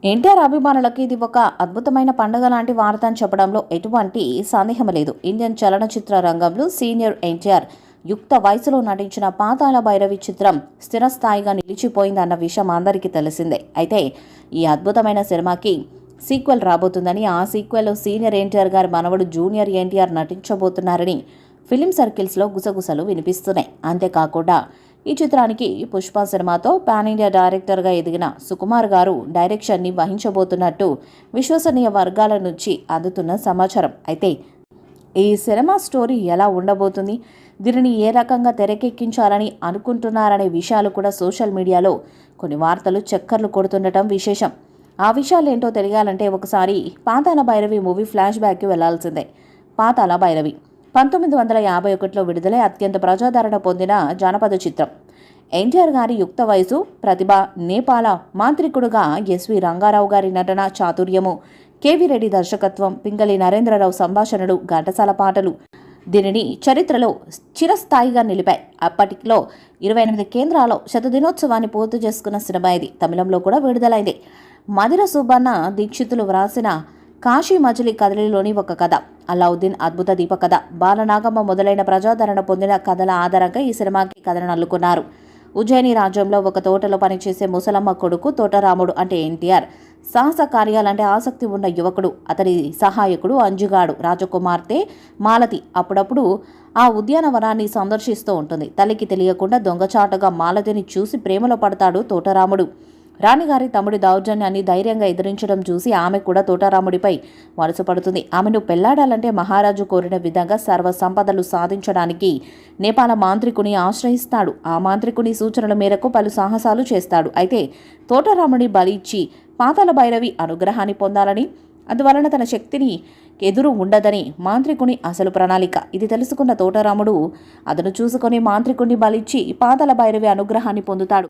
ఎన్టీఆర్ అభిమానులకి ఇది ఒక అద్భుతమైన పండుగ లాంటి వార్త అని చెప్పడంలో ఎటువంటి సందేహం లేదు. ఇండియన్ చలనచిత్ర రంగంలో సీనియర్ ఎన్టీఆర్ యుక్త వయసులో నటించిన పాతాళ భైరవి చిత్రం స్థిరస్థాయిగా నిలిచిపోయిందన్న విషయం అందరికీ తెలిసిందే. అయితే ఈ అద్భుతమైన సినిమాకి సీక్వెల్ రాబోతుందని, ఆ సీక్వెల్లో సీనియర్ ఎన్టీఆర్ గారి మనవడు జూనియర్ ఎన్టీఆర్ నటించబోతున్నారని ఫిలిం సర్కిల్స్లో గుసగుసలు వినిపిస్తున్నాయి. అంతేకాకుండా ఈ చిత్రానికి పుష్ప సినిమాతో పాన్ ఇండియా డైరెక్టర్గా ఎదిగిన సుకుమార్ గారు డైరెక్షన్ని వహించబోతున్నట్టు విశ్వసనీయ వర్గాల నుంచి అందుతున్న సమాచారం. అయితే ఈ సినిమా స్టోరీ ఎలా ఉండబోతుంది, దీనిని ఏ రకంగా తెరకెక్కించాలని అనుకుంటున్నారనే విషయాలు కూడా సోషల్ మీడియాలో కొన్ని వార్తలు చక్కర్లు కొడుతుండటం విశేషం. ఆ విషయాలు ఏంటో తెలియాలంటే ఒకసారి పాతాళ భైరవి మూవీ ఫ్లాష్ బ్యాక్కి వెళ్లాల్సిందే. పాతాళ భైరవి 1951లో విడుదలై అత్యంత ప్రజాదరణ పొందిన జానపద చిత్రం. ఎన్టీఆర్ గారి యుక్త వయసు, ప్రతిభ, నేపాల మాంత్రికుడుగా ఎస్వి రంగారావు గారి నటన చాతుర్యము, కేవీ రెడ్డి దర్శకత్వం, పింగళి నరేంద్రరావు సంభాషణలు, ఘంటసాల పాటలు దీనిని చరిత్రలో చిరస్థాయిగా నిలిపాయి. అప్పటిలో 28 కేంద్రాల్లో శతదినోత్సవాన్ని పూర్తి చేసుకున్న సినిమా ఇది. తమిళంలో కూడా విడుదలైంది. మధిర సుబ్బన్న దీక్షితులు వ్రాసిన కాశీ మజిలీ కథలిలోని ఒక కథ, అల్లావుద్దీన్ అద్భుత దీప కథ, బాలనాగమ్మ మొదలైన ప్రజాదరణ పొందిన కథల ఆధారంగా ఈ సినిమాకి కథను అల్లుకున్నారు. ఉజ్జయిని రాజ్యంలో ఒక తోటలో పనిచేసే ముసలమ్మ కొడుకు తోటరాముడు అంటే ఎన్టీఆర్ సాహస కార్యాలంటే ఆసక్తి ఉన్న యువకుడు. అతని సహాయకుడు అంజుగాడు రాజకుమార్తె మాలతి అప్పుడప్పుడు ఆ ఉద్యానవనాన్ని సందర్శిస్తూ ఉంటుంది. తల్లికి తెలియకుండా దొంగచాటుగా మాలతిని చూసి ప్రేమలో పడతాడు తోటరాముడు. రాణిగారి తమ్ముడి దౌర్జన్యాన్ని ధైర్యంగా ఎదిరించడం చూసి ఆమె కూడా తోటరాముడిపై వరుసపడుతుంది. ఆమెను పెళ్లాడాలంటే మహారాజు కోరిన విధంగా సర్వ సంపదలు సాధించడానికి నేపాల మాంత్రికుని ఆశ్రయిస్తాడు. ఆ మాంత్రికుని సూచనల మేరకు పలు సాహసాలు చేస్తాడు. అయితే తోటరాముడి బలి ఇచ్చి పాతాళ భైరవి అనుగ్రహాన్ని పొందాలని, అందువలన తన శక్తిని ఎదురు ఉండదని మాంత్రికుని అసలు ప్రణాళిక. ఇది తెలుసుకున్న తోటరాముడు అతను చూసుకొని మాంత్రికుని బలిచ్చి పాతాళ భైరవి అనుగ్రహాన్ని పొందుతాడు.